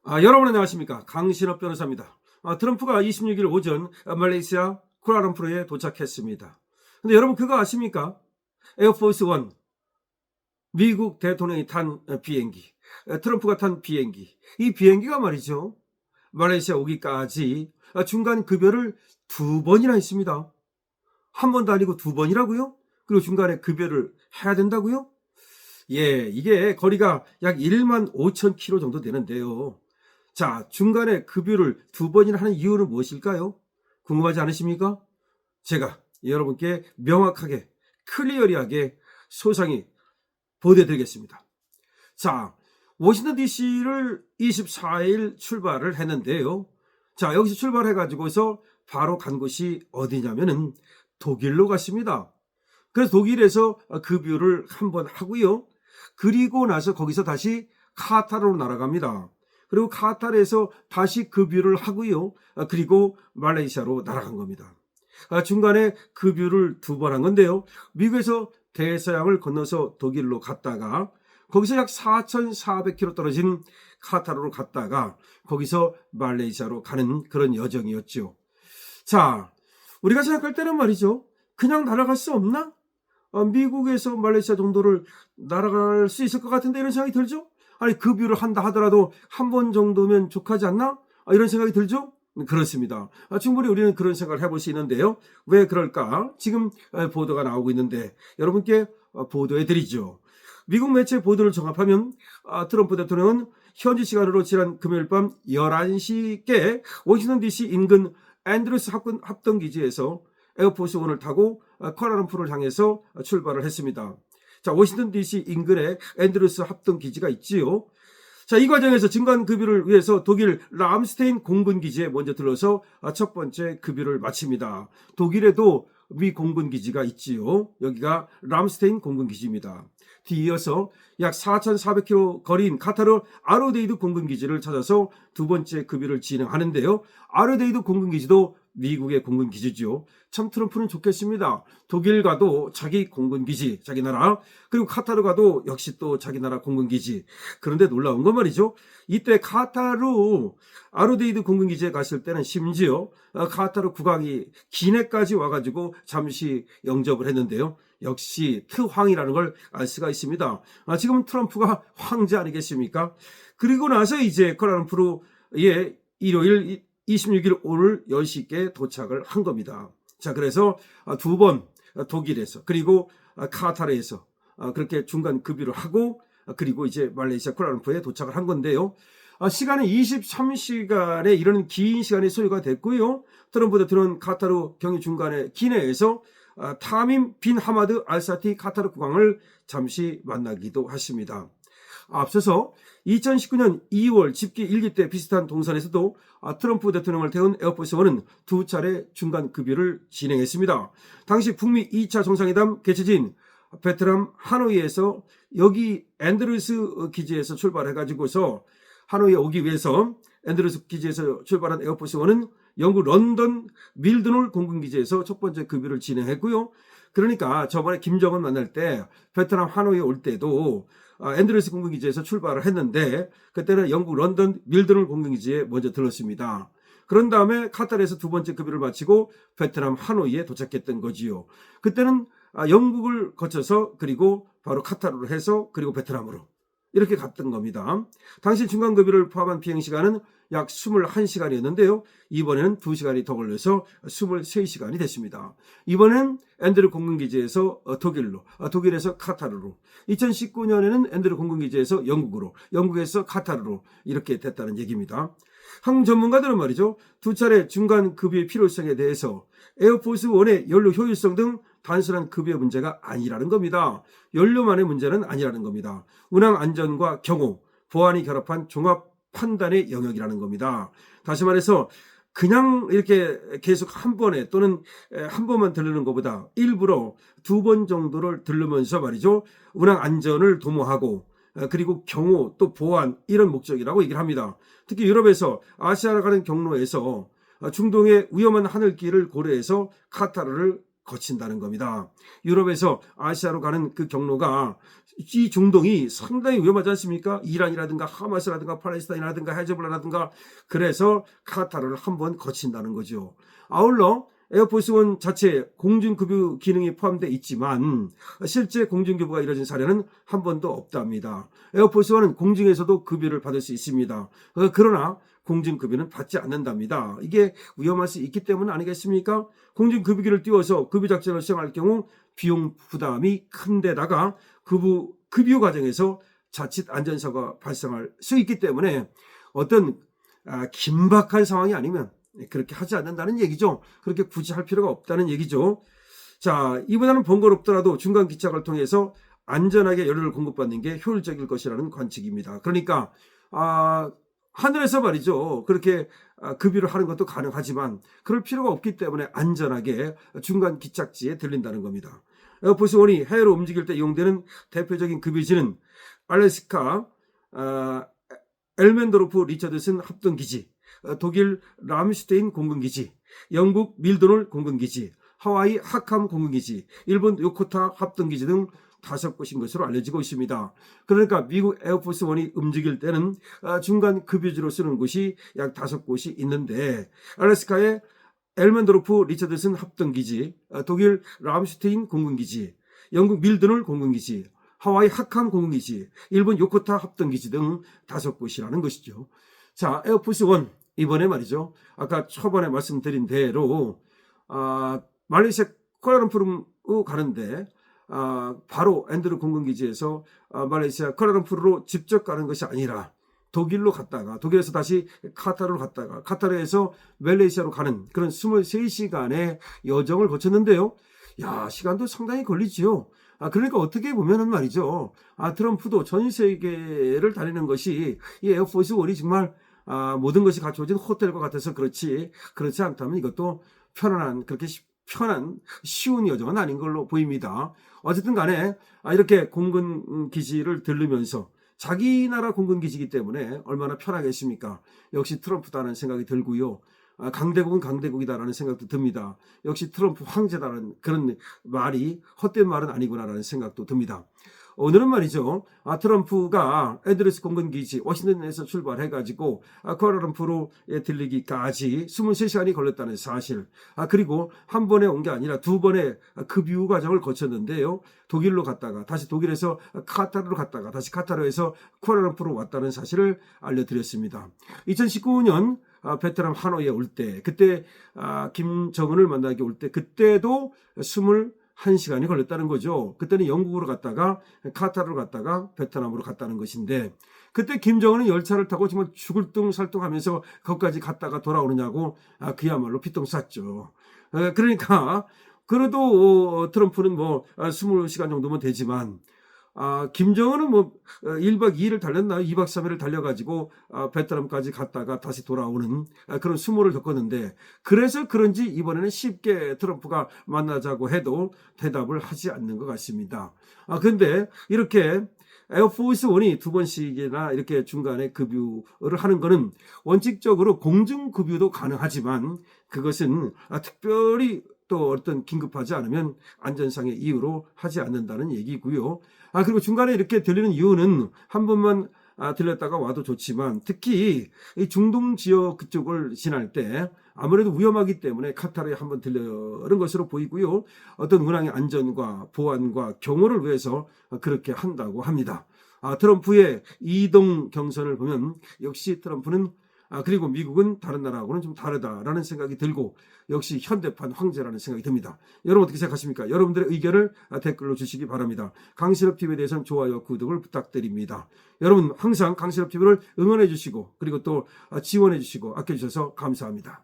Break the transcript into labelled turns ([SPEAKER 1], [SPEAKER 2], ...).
[SPEAKER 1] 여러분 안녕하십니까? 강신업 변호사입니다. 트럼프가 26일 오전 말레이시아 쿠알라룸푸르에 도착했습니다. 근데 여러분 그거 아십니까? 에어포스 원, 미국 대통령이 탄 비행기, 트럼프가 탄 비행기. 이 비행기가 말이죠, 말레이시아 오기까지 중간 급여를 2번이나 했습니다. 한 번도 아니고 2번이라고요? 그리고 중간에 급여를 해야 된다고요? 예, 이게 거리가 약 1만 5천 킬로 정도 되는데요. 자, 중간에 급유를 2번이나 하는 이유는 무엇일까요? 궁금하지 않으십니까? 제가 여러분께 명확하게 클리어리하게 소상히 보도해드리겠습니다. 자, 워싱턴 DC를 24일 출발을 했는데요. 자, 여기서 출발해가지고서 바로 간 곳이 어디냐면은 독일로 갔습니다. 그래서 독일에서 급유를 한번 하고요. 그리고 나서 거기서 다시 카타르로 날아갑니다. 그리고 카타르에서 다시 급유를 하고요. 그리고 말레이시아로 날아간 겁니다. 중간에 급유를 2번 한 건데요. 미국에서 대서양을 건너서 독일로 갔다가 거기서 약 4,400km 떨어진 카타르로 갔다가 거기서 말레이시아로 가는 그런 여정이었죠. 자, 우리가 생각할 때는 말이죠, 그냥 날아갈 수 없나? 미국에서 말레이시아 정도를 날아갈 수 있을 것 같은데 이런 생각이 들죠? 아니, 급유를 한다 하더라도 한 번 정도면 족하지 않나? 이런 생각이 들죠? 그렇습니다. 충분히 우리는 그런 생각을 해볼 수 있는데요. 왜 그럴까? 지금 보도가 나오고 있는데 여러분께 보도해드리죠. 미국 매체 보도를 종합하면 트럼프 대통령은 현지 시간으로 지난 금요일 밤 11시께 워싱턴 DC 인근 앤드루스 합동기지에서 에어포스 원을 타고 쿠알라룸푸르를 향해서 출발을 했습니다. 자, 워싱턴 DC 인근에 앤드루스 합동기지가 있지요. 자, 이 과정에서 중간 급유를 위해서 독일 람스테인 공군기지에 먼저 들러서 첫 번째 급유를 마칩니다. 독일에도 미 공군기지가 있지요. 여기가 람스테인 공군기지입니다. 뒤이어서 약 4,400km 거리인 카타르 아르데이드 공군기지를 찾아서 두 번째 급유를 진행하는데요. 아르데이드 공군기지도 미국의 공군기지죠. 참 트럼프는 좋겠습니다. 독일 가도 자기 공군기지, 자기 나라, 그리고 카타르 가도 역시 또 자기 나라 공군기지. 그런데 놀라운 건 말이죠, 이때 카타르 아르데이드 공군기지에 갔을 때는 심지어 카타르 국왕이 기내까지 와가지고 잠시 영접을 했는데요. 역시 트황이라는 걸 알 수가 있습니다. 지금 트럼프가 황제 아니겠습니까? 그리고 나서 이제 쿠알라룸푸르에 일요일 26일 오늘 10시께 도착을 한 겁니다. 자, 그래서 2번 독일에서 그리고 카타르에서 그렇게 중간 급유를 하고 그리고 이제 말레이시아 쿠알라룸푸르에 도착을 한 건데요. 시간은 23시간에 이런 긴 시간이 소요가 됐고요. 트럼프 대통령은 카타르 경유 중간에 기내에서 타민 빈 하마드 알사티 카타르 국왕을 잠시 만나기도 했습니다. 앞서서 2019년 2월 집기 1기 때 비슷한 동선에서도 트럼프 대통령을 태운 에어포스 원은 2차례 중간 급유를 진행했습니다. 당시 북미 2차 정상회담 개최지인 베트남 하노이에서 여기 앤드루스 기지에서 출발해가지고서 하노이에 오기 위해서 앤드루스 기지에서 출발한 에어포스 원은 영국 런던 밀드놀 공군기지에서 첫 번째 급유를 진행했고요. 그러니까 저번에 김정은 만날 때 베트남 하노이에 올 때도 앤드루스 공군기지에서 출발을 했는데 그때는 영국 런던 밀드놀 공군기지에 먼저 들렀습니다. 그런 다음에 카타르에서 두 번째 급유를 마치고 베트남 하노이에 도착했던 거지요. 그때는 영국을 거쳐서 그리고 바로 카타르로 해서 그리고 베트남으로 이렇게 갔던 겁니다. 당시 중간 급유를 포함한 비행시간은 약 21시간이었는데요. 이번에는 2시간이 더 걸려서 23시간이 됐습니다. 이번엔 앤드루 공군기지에서 독일로, 독일에서 카타르로, 2019년에는 앤드루 공군기지에서 영국으로, 영국에서 카타르로 이렇게 됐다는 얘기입니다. 항공 전문가들은 말이죠, 2차례 중간 급유의 필요성에 대해서 에어포스 1의 연료 효율성 등 단순한 급여 문제가 아니라는 겁니다. 연료만의 문제는 아니라는 겁니다. 운항 안전과 경호, 보안이 결합한 종합 판단의 영역이라는 겁니다. 다시 말해서 그냥 이렇게 계속 한 번에 또는 한 번만 들르는 것보다 일부러 2번 정도를 들르면서 말이죠, 운항 안전을 도모하고 그리고 경호 또 보안 이런 목적이라고 얘기를 합니다. 특히 유럽에서 아시아로 가는 경로에서 중동의 위험한 하늘길을 고려해서 카타르를 거친다는 겁니다. 유럽에서 아시아로 가는 그 경로가 이 중동이 상당히 위험하지 않습니까? 이란이라든가 하마스라든가 팔레스타인이라든가 헤즈볼라라든가. 그래서 카타르를 한번 거친다는 거죠. 아울러 에어포스원 자체 공중급유 기능이 포함되어 있지만 실제 공중급유가 이뤄진 사례는 한 번도 없답니다. 에어포스원은 공중에서도 급유를 받을 수 있습니다. 그러나 공중급유는 받지 않는답니다. 이게 위험할 수 있기 때문 아니겠습니까? 공중급유기를 띄워서 급유작전을 수행할 경우 비용 부담이 큰데다가 급유 과정에서 자칫 안전사고가 발생할 수 있기 때문에 어떤 긴박한 상황이 아니면 그렇게 하지 않는다는 얘기죠. 그렇게 굳이 할 필요가 없다는 얘기죠. 자, 이보다는 번거롭더라도 중간 기착을 통해서 안전하게 연료를 공급받는 게 효율적일 것이라는 관측입니다. 그러니까 하늘에서 말이죠. 그렇게 급유를 하는 것도 가능하지만 그럴 필요가 없기 때문에 안전하게 중간 기착지에 들린다는 겁니다. 에어포스원이 해외로 움직일 때 이용되는 대표적인 급유지는 알래스카 엘멘도르프 리처드슨 합동기지, 독일 람슈테인 공군기지, 영국 밀도놀 공군기지, 하와이 하캄 공군기지, 일본 요코타 합동기지 등 5곳인 것으로 알려지고 있습니다. 그러니까 미국 에어포스원이 움직일 때는 중간 급유지로 쓰는 곳이 약 5곳이 있는데 알래스카의 엘멘도르프 리처드슨 합동기지, 독일 람슈테인 공군기지, 영국 밀도놀 공군기지, 하와이 하캄 공군기지, 일본 요코타 합동기지 등 5곳이라는 것이죠. 자, 에어포스원 이번에 말이죠. 아까 초반에 말씀드린 대로 말레이시아 쿠알라룸푸르 가는데 바로 앤드루 공군기지에서 말레이시아 쿠알라룸푸르로 직접 가는 것이 아니라 독일로 갔다가 독일에서 다시 카타르로 갔다가 카타르에서 말레이시아로 가는 그런 23시간의 여정을 거쳤는데요. 야, 시간도 상당히 걸리지요. 그러니까 어떻게 보면은 말이죠. 트럼프도 전 세계를 다니는 것이 이 에어포스 원이 정말 모든 것이 갖춰진 호텔과 같아서 그렇지 않다면 이것도 그렇게 편한 쉬운 여정은 아닌 걸로 보입니다. 어쨌든 간에 이렇게 공군기지를 들르면서 자기 나라 공군기지이기 때문에 얼마나 편하겠습니까? 역시 트럼프다라는 생각이 들고요. 강대국은 강대국이다라는 생각도 듭니다. 역시 트럼프 황제다라는 그런 말이 헛된 말은 아니구나라는 생각도 듭니다. 오늘은 말이죠. 트럼프가 애드레스 공군기지 워싱턴에서 출발해가지고 쿠알라룸푸르에 들리기까지 23시간이 걸렸다는 사실. 그리고 한 번에 온 게 아니라 2번의 급유 과정을 거쳤는데요. 독일로 갔다가 다시 독일에서 카타르로 갔다가 다시 카타르에서 쿠알라룸푸르로 왔다는 사실을 알려드렸습니다. 2019년 베트남 하노이에 올 때 그때 김정은을 만나기 올 때 그때도 21시간이 걸렸다는 거죠. 그때는 영국으로 갔다가 카타르로 갔다가 베트남으로 갔다는 것인데 그때 김정은은 열차를 타고 정말 죽을 둥 살둥하면서 거기까지 갔다가 돌아오느냐고 그야말로 피똥 쌌죠. 그러니까 그래도 트럼프는 20시간 정도면 되지만 김정은은 1박 2일을 달렸나요? 2박 3일을 달려가지고 베트남까지 갔다가 다시 돌아오는 그런 수모를 겪었는데 그래서 그런지 이번에는 쉽게 트럼프가 만나자고 해도 대답을 하지 않는 것 같습니다. 근데 이렇게 에어포스 원이 2번씩이나 이렇게 중간에 급유를 하는 거는 원칙적으로 공중 급유도 가능하지만 그것은 특별히 또 어떤 긴급하지 않으면 안전상의 이유로 하지 않는다는 얘기고요. 그리고 중간에 이렇게 들리는 이유는 한 번만 들렸다가 와도 좋지만 특히 이 중동 지역 그쪽을 지날 때 아무래도 위험하기 때문에 카타르에 한번 들려는 것으로 보이고요. 어떤 운항의 안전과 보안과 경호를 위해서 그렇게 한다고 합니다. 트럼프의 이동 경선을 보면 역시 트럼프는 그리고 미국은 다른 나라하고는 좀 다르다라는 생각이 들고 역시 현대판 황제라는 생각이 듭니다. 여러분 어떻게 생각하십니까? 여러분들의 의견을 댓글로 주시기 바랍니다. 강신업TV에 대해서는 좋아요, 구독을 부탁드립니다. 여러분 항상 강신업TV를 응원해 주시고 그리고 또 지원해 주시고 아껴주셔서 감사합니다.